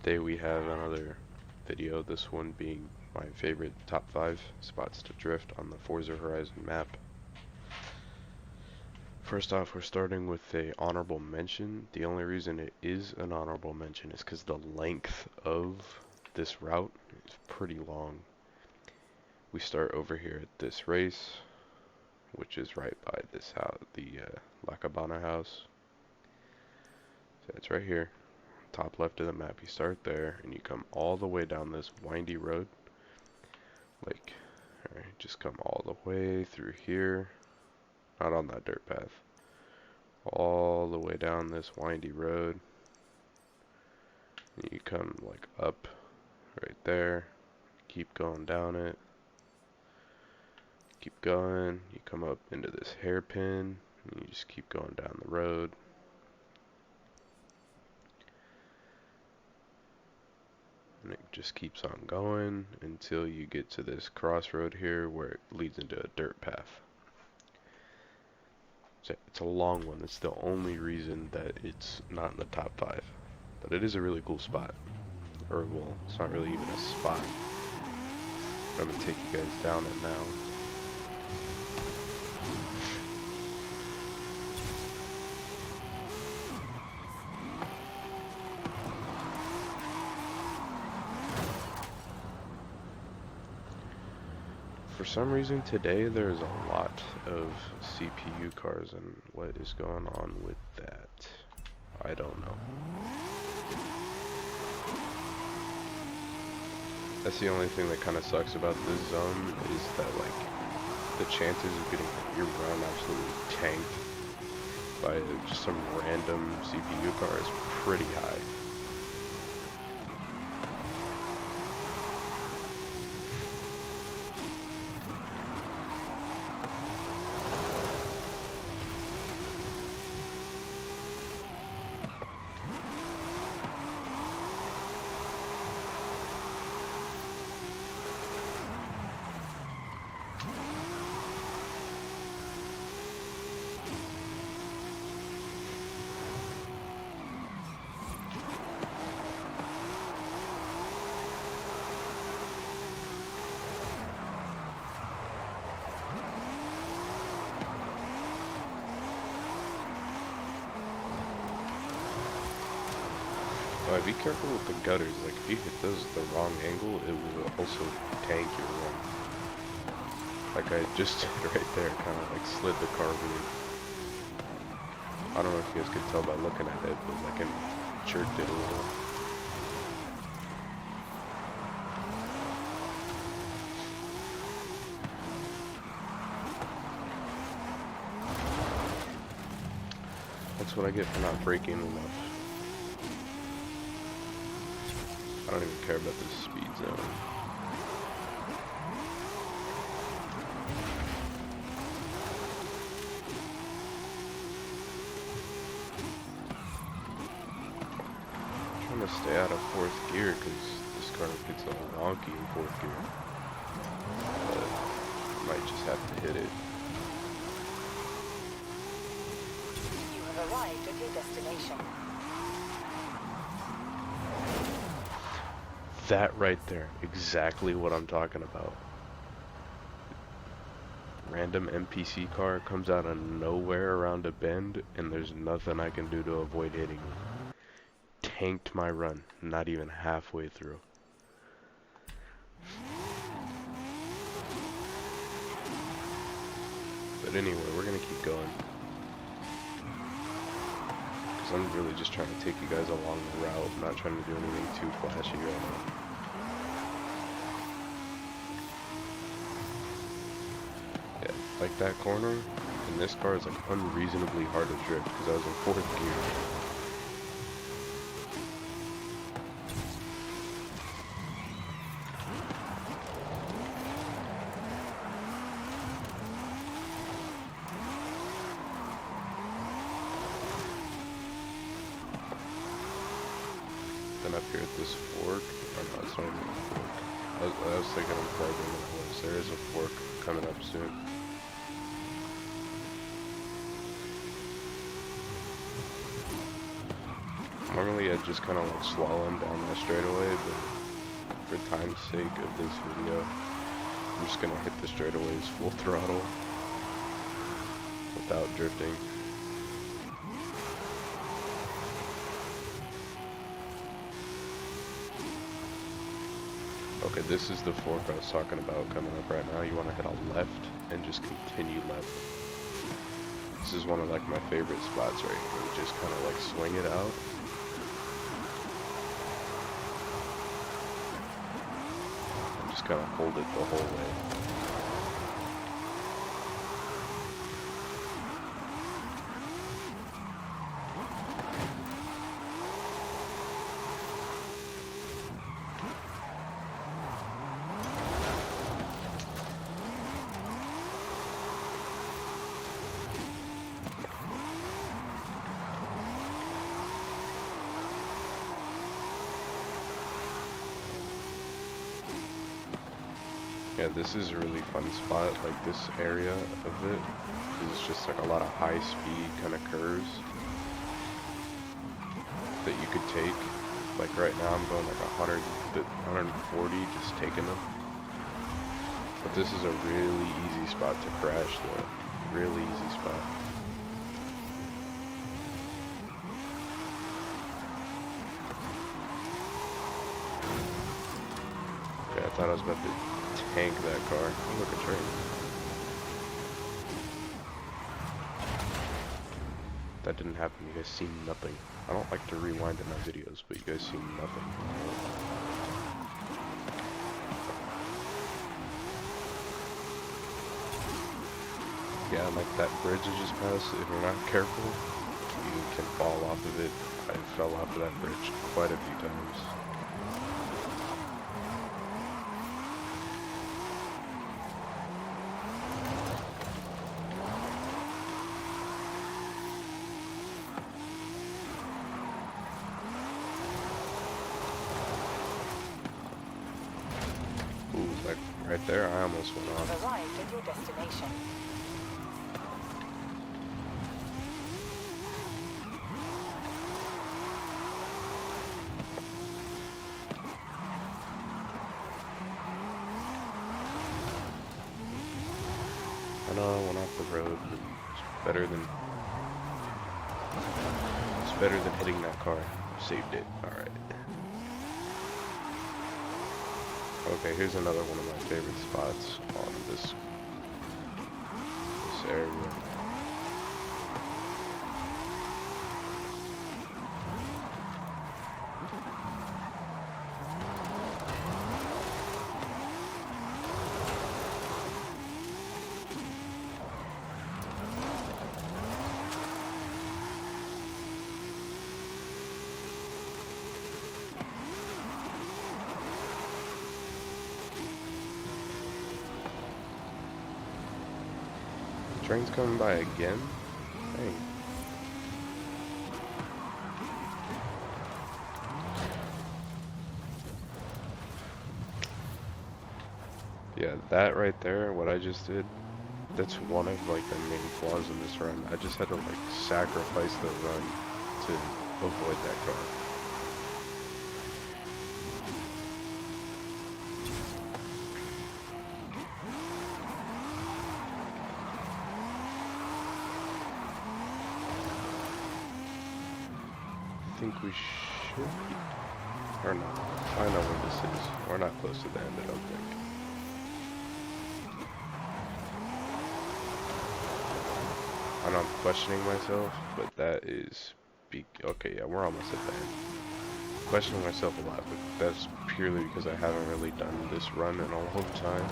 Today we have another video, this one being my favorite top 5 spots to drift on the Forza Horizon map. First off, we're starting with a honorable mention. The only reason it is an honorable mention is because the length of this route is pretty long. We start over here at this race, which is right by this house, the La Cabana house. So it's right here. Top left of the map, you start there and you come all the way down this windy road. Like, alright, just come all the way through here, not on that dirt path, all the way down this windy road. And you come like up right there, keep going down it, keep going, you come up into this hairpin, and you just keep going down the road. And it just keeps on going until you get to this crossroad here where it leads into a dirt path. So it's a long one. That's the only reason that it's not in the top 5. But it is a really cool spot. Or, well, it's not really even a spot. But I'm going to take you guys down it now. For some reason today there's a lot of CPU cars, and what is going on with that? I don't know. That's the only thing that kind of sucks about this zone, is that like the chances of getting your run absolutely tanked by just some random CPU car is pretty high. Alright, be careful with the gutters. Like, if you hit those at the wrong angle, it will also tank your run. Like I just did right there, kind of like slid the car weird. I don't know if you guys could tell by looking at it, but like it jerked it a little. That's what I get for not braking enough. I don't even care about this speed zone. I'm trying to stay out of 4th gear because this car gets a little wonky in 4th gear. But I might just have to hit it. You have arrived at your destination. That right there, exactly what I'm talking about. Random NPC car comes out of nowhere around a bend, and there's nothing I can do to avoid hitting it. Tanked my run, not even halfway through. But anyway, we're gonna keep going. Because I'm really just trying to take you guys along the route, I'm not trying to do anything too flashy right now. Like that corner, and this car is like unreasonably hard to drift because I was in 4th gear. Then up here at this fork, or no, it's not even a fork. I was thinking I'm farther than it was. There is a fork coming up soon. Normally I'd just kind of like slalom down that straightaway, but for time's sake of this video, I'm just gonna hit the straightaways full throttle without drifting. Okay, this is the fork I was talking about coming up right now. You want to hit a left and just continue left. This is one of like my favorite spots right here. You just kind of like swing it out. And just kind of hold it the whole way. Yeah, this is a really fun spot, like this area of it. It's just like a lot of high speed kind of curves that you could take. Like right now I'm going like 100, 140, just taking them. But this is a really easy spot to crash though. Really easy spot. Okay, I thought I was about to tank that car. Oh, look, a train. That didn't happen. You guys seen nothing. I don't like to rewind in my videos, but you guys seen nothing. Yeah, like that bridge I just passed, if you're not careful, you can fall off of it. I fell off of that bridge quite a few times. Ooh, like right there, I almost went off. You've arrived at your destination. I know I went off the road, but it's better than hitting that car. Saved it. Alright. Okay, here's another one of my favorite spots on this area. Train's coming by again? Dang. Yeah, that right there, what I just did, that's one of like the main flaws in this run. I just had to like sacrifice the run to avoid that car. I think we should be, or no, I know where this is. We're not close to the end, I don't think. I know I'm questioning myself, but that is, okay, yeah, we're almost at the end. I'm questioning myself a lot, but that's purely because I haven't really done this run in a long time.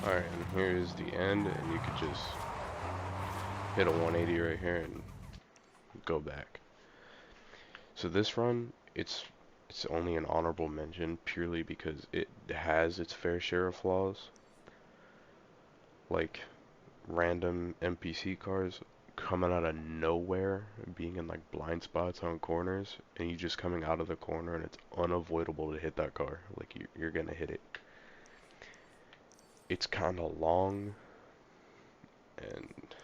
Alright, and here is the end, and you could just hit a 180 right here and go back. So this run, it's only an honorable mention purely because it has its fair share of flaws, like random NPC cars coming out of nowhere, being in like blind spots on corners, and you just coming out of the corner and it's unavoidable to hit that car. Like you're gonna hit it. It's kind of long, and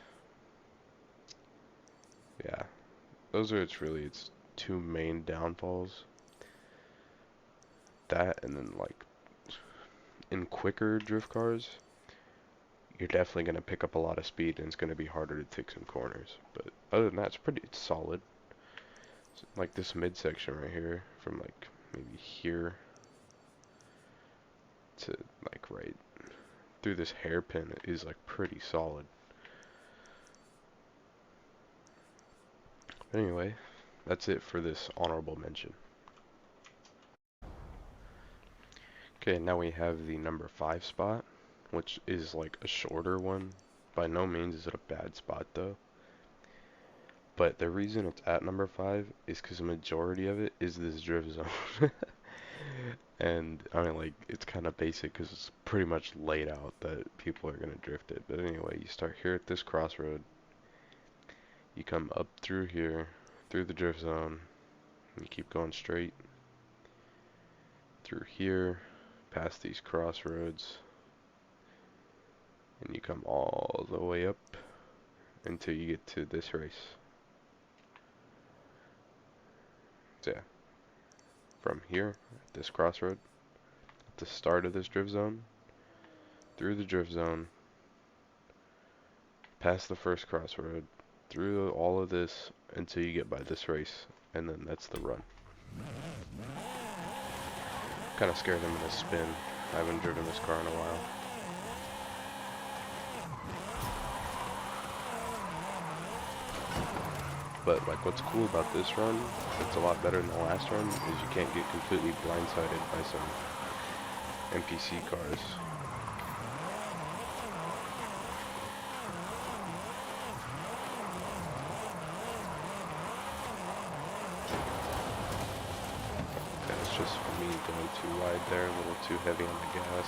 yeah, those are its two main downfalls. That, and then like in quicker drift cars, you're definitely going to pick up a lot of speed and it's going to be harder to take some corners. But other than that, it's solid. So, like this midsection right here, from like maybe here to like right through this hairpin is like pretty solid. But anyway, that's it for this honorable mention. Okay, now we have the number 5 spot, which is like a shorter one. By no means is it a bad spot though. But the reason it's at number 5 is because the majority of it is this drift zone. And I mean, like, it's kind of basic because it's pretty much laid out that people are going to drift it. But anyway, you start here at this crossroad. You come up through here, through the drift zone. And you keep going straight through here, past these crossroads. And you come all the way up until you get to this race. So yeah, from here, at this crossroad, at the start of this drift zone, through the drift zone, past the first crossroad, through all of this until you get by this race, and then that's the run. Kind of scared him in a spin. I haven't driven this car in a while. But like, what's cool about this run, it's a lot better than the last run, is you can't get completely blindsided by some NPC cars. That's just for me going too wide there, a little too heavy on the gas.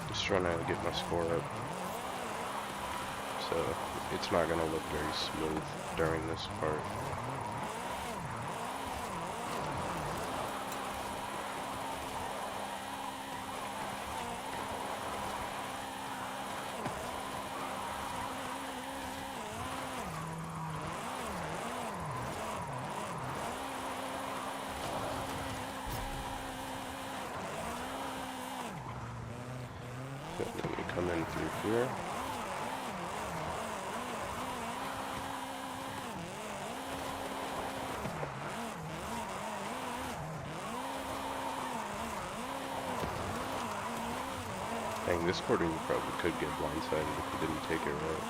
Just trying to get my score up, so it's not going to look very smooth during this part. So then you come in through here. Dang, this quarter you probably could get blindsided if you didn't take it right.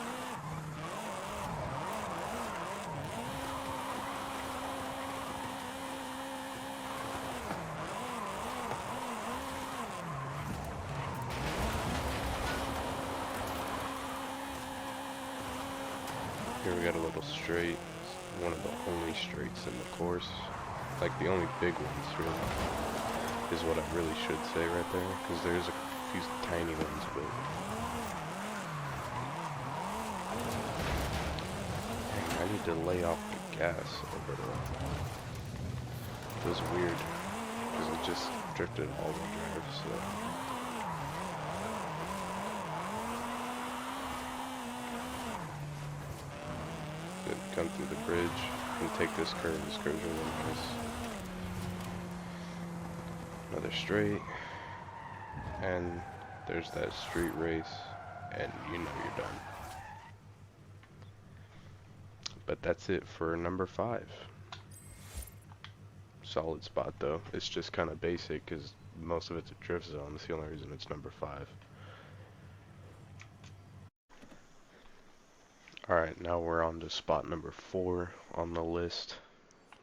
Here we got a little straight. It's one of the only straights in the course. Like the only big ones, really, is what I really should say right there. Because there's a few tiny ones, but... Dang, I need to lay off the gas a little. It was weird, because it just drifted all-wheel drive, so... Come through the bridge and take this curve. This curve's really nice. Another straight, and there's that street race, and you know you're done. But that's it for number 5. solid spot though. It's just kind of basic because most of it's a drift zone. That's the only reason it's number 5. Alright, now we're on to spot number 4 on the list,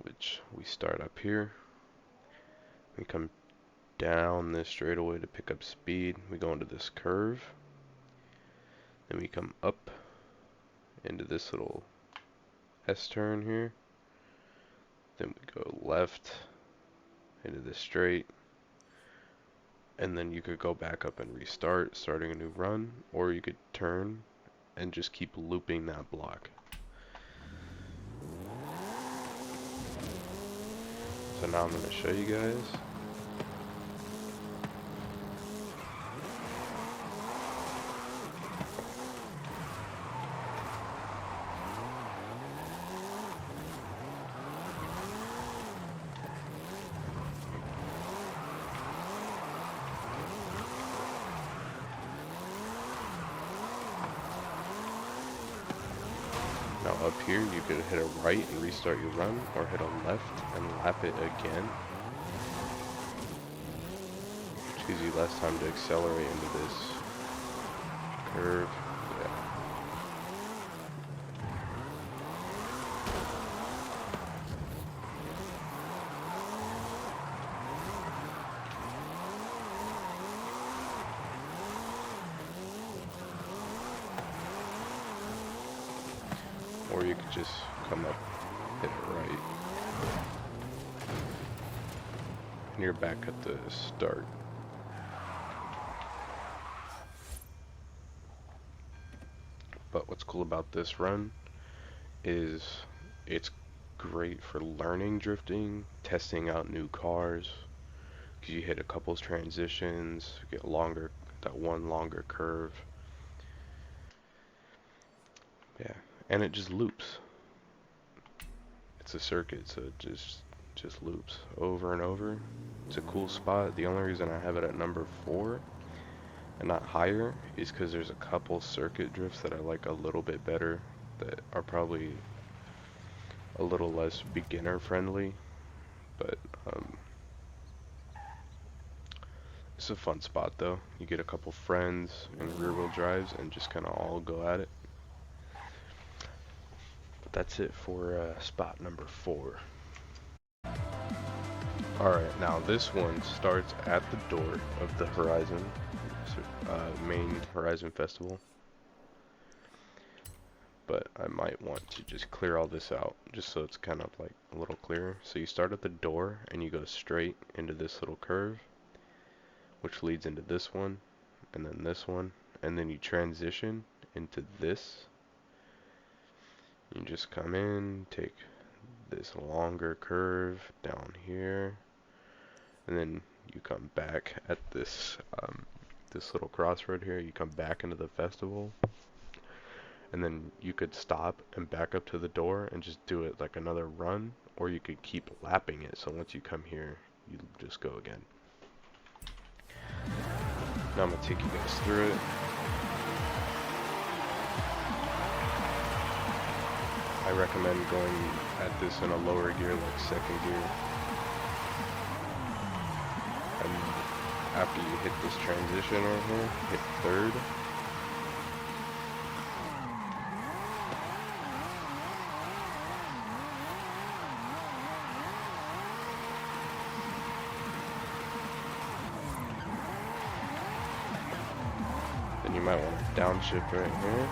which we start up here. We come down this straightaway to pick up speed. We go into this curve. Then we come up into this little S-turn here. Then we go left into this straight. And then you could go back up and restart, starting a new run, or you could turn and just keep looping that block. So now I'm going to show you guys. Now up here you could hit a right and restart your run, or hit a left and lap it again, which gives you less time to accelerate into this curve. Yeah. Or you could just come up, hit it right, and you're back at the start. But what's cool about this run is it's great for learning drifting, testing out new cars, because you hit a couple transitions, get longer, that one longer curve. Yeah. And it just loops. It's a circuit, so it just loops over and over. It's a cool spot. The only reason I have it at number 4 and not higher is because there's a couple circuit drifts that I like a little bit better, that are probably a little less beginner friendly, but it's a fun spot though. You get a couple friends in rear wheel drives and just kind of all go at it. That's it for spot number 4. Alright, now this one starts at the door of the Horizon, main Horizon Festival. But I might want to just clear all this out, just so it's kind of like a little clearer. So you start at the door, and you go straight into this little curve, which leads into this one, and then you transition into this. You just come in, take this longer curve down here, and then you come back at this this little crossroad here. You come back into the festival, and then you could stop and back up to the door and just do it like another run, or you could keep lapping it. So once you come here, you just go again. Now I'm gonna take you guys through it. I recommend going at this in a lower gear, like 2nd gear. And after you hit this transition right here, hit 3rd. Then you might want to downshift right here.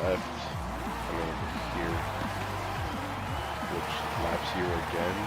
Left, and then here, which laps you again.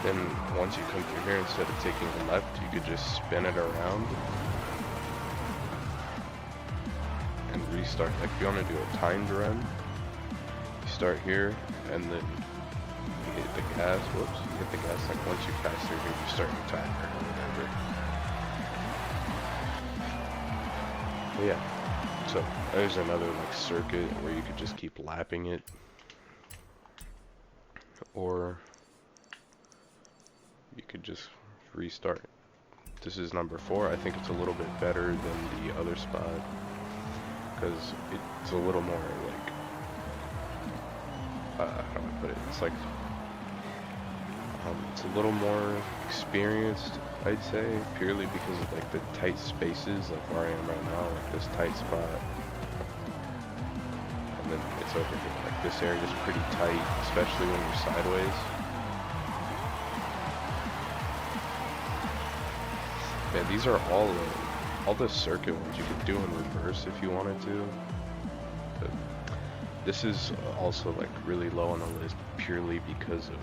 Then once you come through here, instead of taking the left, you could just spin it around and restart. Like if you want to do a timed run, you start here and then you hit the gas, whoops, you hit the gas, like once you pass through here, you start your timer or whatever. But yeah, so there's another like circuit where you could just keep lapping it, or you could just restart. This is number 4. I think it's a little bit better than the other spot because it's a little more like, how do I put it? It's like, it's a little more experienced, I'd say, purely because of like the tight spaces, like where I am right now, like this tight spot. And then it's over here. Like this area is pretty tight, especially when you're sideways. Yeah, these are all the circuit ones you could do in reverse if you wanted to. But this is also like really low on the list purely because of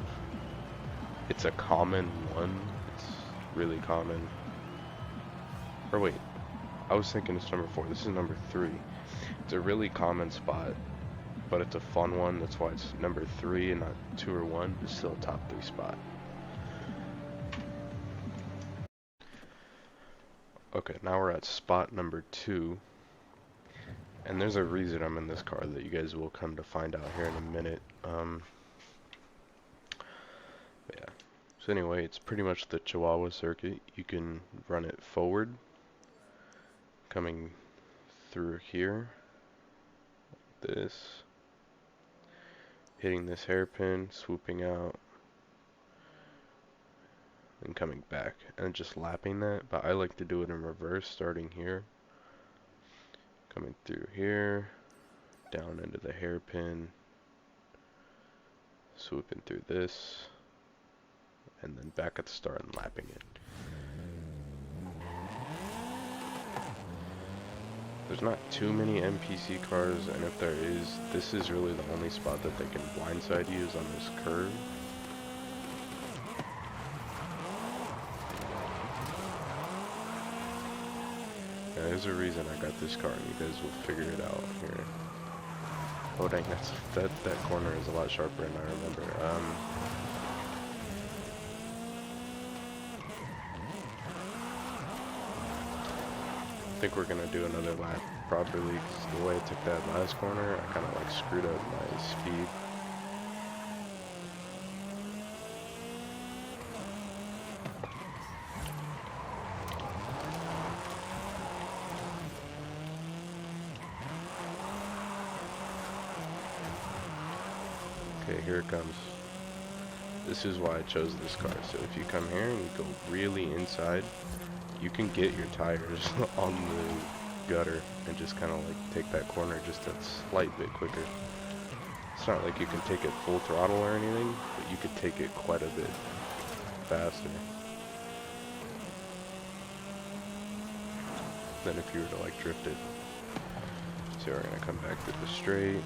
it's a common one. It's really common. Or wait, I was thinking it's number 4. This is number 3. It's a really common spot, but it's a fun one. That's why it's number 3 and not 2 or 1. It's still a top 3 spot. Okay, now we're at spot number 2. And there's a reason I'm in this car that you guys will come to find out here in a minute. Yeah. So anyway, it's pretty much the Chihuahua circuit. You can run it forward, coming through here, this, hitting this hairpin, swooping out, and coming back, and just lapping that. But I like to do it in reverse, starting here, coming through here, down into the hairpin, swooping through this, and then back at the start and lapping it. There's not too many NPC cars, and if there is, this is really the only spot that they can blindside you is on this curve. Yeah, there's a reason I got this car, and you guys will figure it out here. Oh dang, that corner is a lot sharper than I remember. I think we're gonna do another lap properly, because the way I took that last corner, I kind of like screwed up my speed. Okay, here it comes. This is why I chose this car. So if you come here and you go really inside, you can get your tires on the gutter and just kind of like take that corner just a slight bit quicker. It's not like you can take it full throttle or anything, but you could take it quite a bit faster than if you were to like drift it. So we're gonna come back to the straight.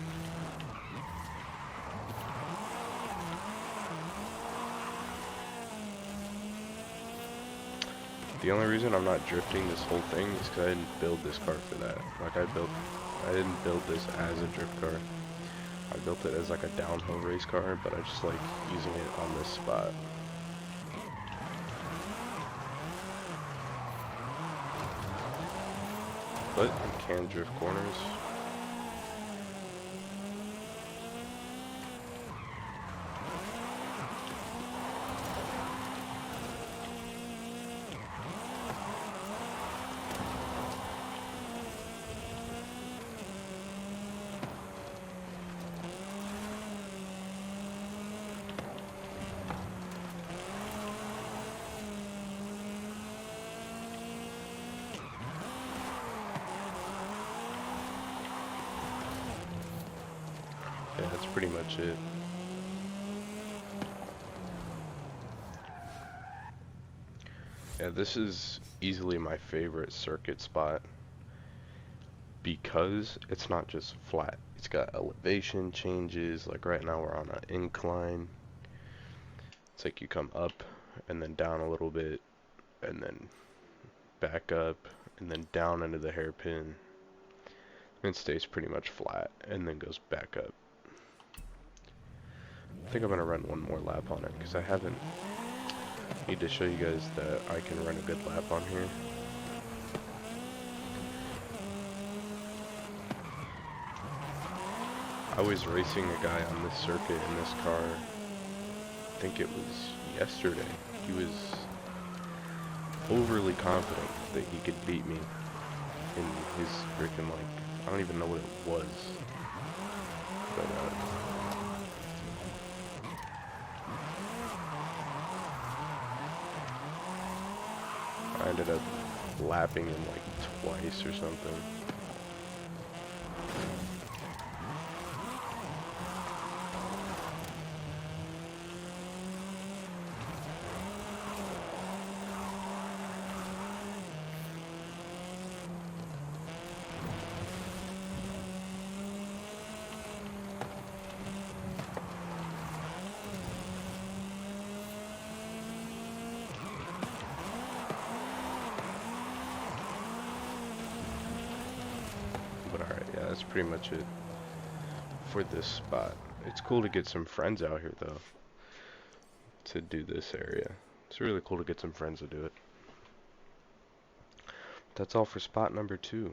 The only reason I'm not drifting this whole thing is because I didn't build this car for that. Like I didn't build this as a drift car. I built it as like a downhill race car, but I just like using it on this spot. But you can drift corners. Yeah, that's pretty much it. Yeah, this is easily my favorite circuit spot because it's not just flat. It's got elevation changes. Like right now we're on an incline. It's like you come up and then down a little bit and then back up and then down into the hairpin. And it stays pretty much flat and then goes back up. I think I'm gonna run one more lap on it because I haven't. Need to show you guys that I can run a good lap on here. I was racing a guy on this circuit in this car. I think it was yesterday. He was overly confident that he could beat me in his freaking, like, I don't even know what it was. But I ended up lapping him like twice or something. But alright, yeah, that's pretty much it for this spot. It's cool to get some friends out here though, to do this area. It's really cool to get some friends to do it. That's all for spot number 2.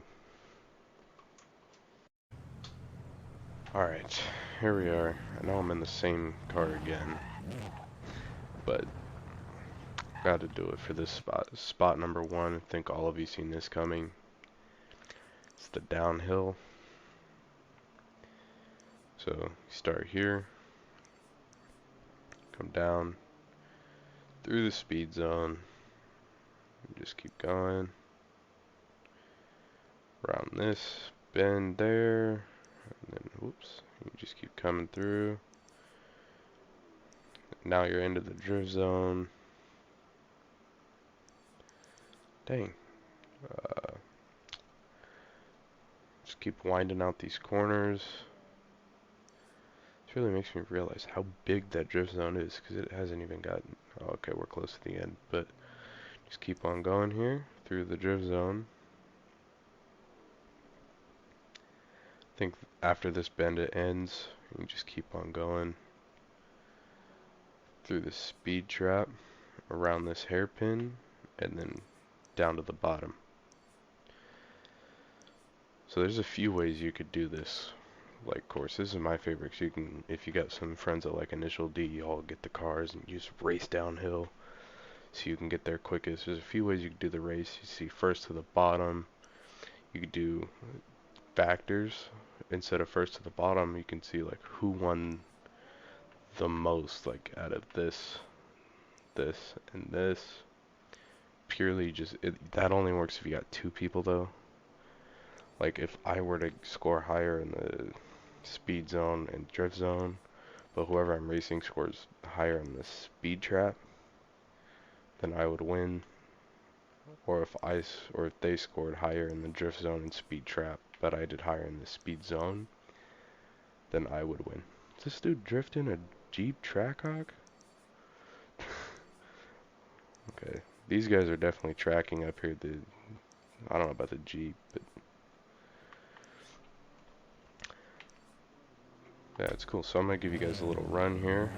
Alright, here we are. I know I'm in the same car again, but gotta do it for this spot. Spot number 1, I think all of you seen this coming. It's the downhill. So, you start here, come down, through the speed zone, just keep going, around this bend there, and then, whoops, you just keep coming through. Now you're into the drift zone. Dang. Just keep winding out these corners. This really makes me realize how big that drift zone is, because it hasn't even gotten... Oh, okay, we're close to the end, but just keep on going here through the drift zone. I think after this bend it ends. You just keep on going through the speed trap, around this hairpin, and then down to the bottom. So there's a few ways you could do this like course. This is my favorite. So you can, if you got some friends that like Initial D, you all get the cars and you just race downhill so you can get there quickest. There's a few ways you can do the race. You see first to the bottom. You could do factors. Instead of first to the bottom, you can see like who won the most, like out of this, and this. Purely just, that only works if you got 2 people though. Like if I were to score higher in the speed zone and drift zone, but whoever I'm racing scores higher in the speed trap, then I would win. Or if they scored higher in the drift zone and speed trap, but I did higher in the speed zone, then I would win. Is this dude drifting a Jeep Trackhawk? Okay, these guys are definitely tracking up here. I don't know about the Jeep, but yeah, it's cool. So I'm gonna give you guys a little run here.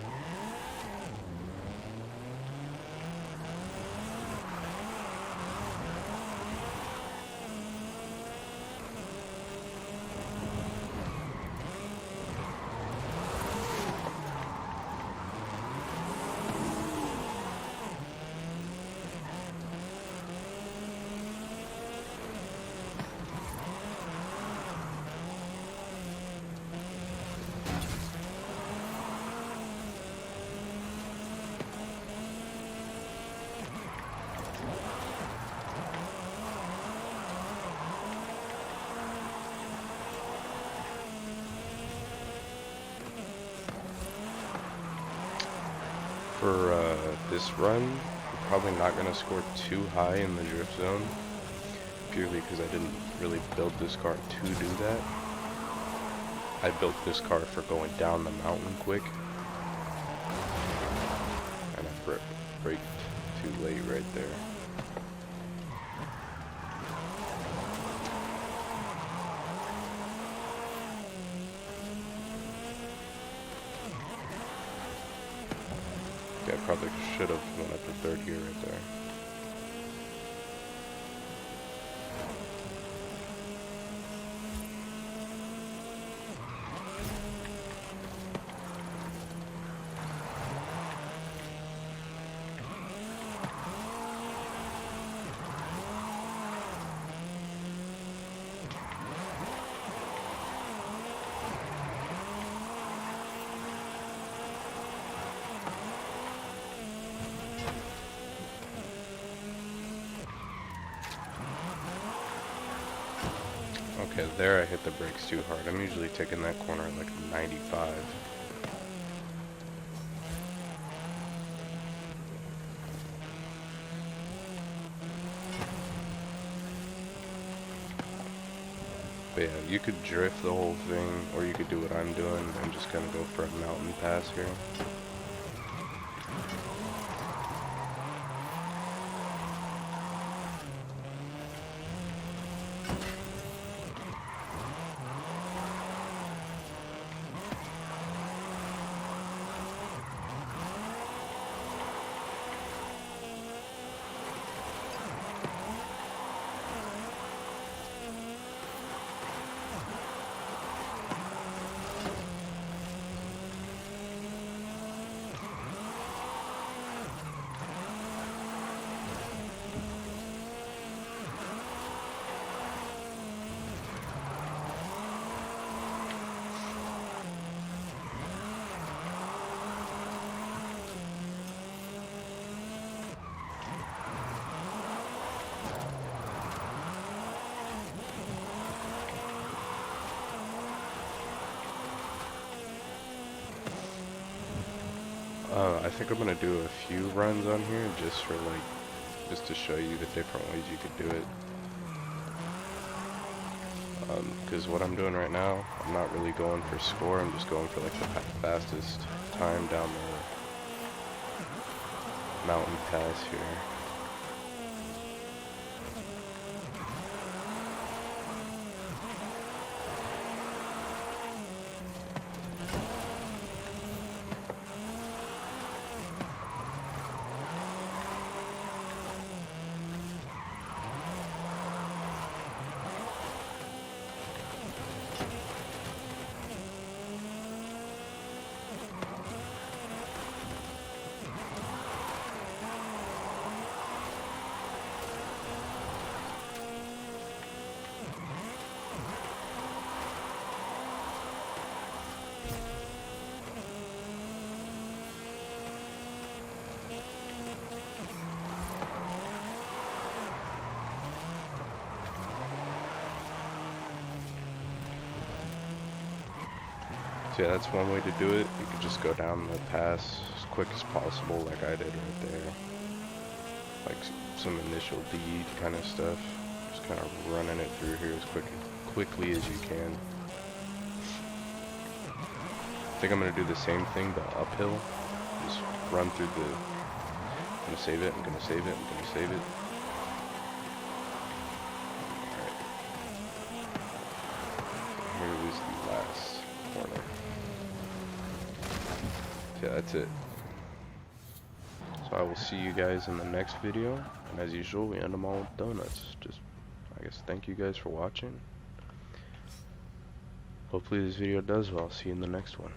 For this run, I'm probably not going to score too high in the drift zone, purely because I didn't really build this car to do that. I built this car for going down the mountain quick, and I braked too late right there. I probably should have went up to third gear right there. Okay, there I hit the brakes too hard. I'm usually taking that corner at like 95. But yeah, you could drift the whole thing, or you could do what I'm doing and just kind of go for a mountain pass here. I think I'm gonna do a few runs on here just for like, just to show you the different ways you could do it. Because what I'm doing right now, I'm not really going for score, I'm just going for like the fastest time down the mountain pass here. So yeah, that's one way to do it. You could just go down the pass as quick as possible like I did right there. Like some initial D kind of stuff. Just kind of running it through here as quickly as you can. I think I'm going to do the same thing but uphill. Just run through the... I'm going to save it, I'm going to save it, I'm going to save it. Alright. Here is the last corner. Yeah, that's it. So I will see you guys in the next video, and as usual we end them all with donuts. Just, I guess, thank you guys for watching. Hopefully this video does well. See you in the next one.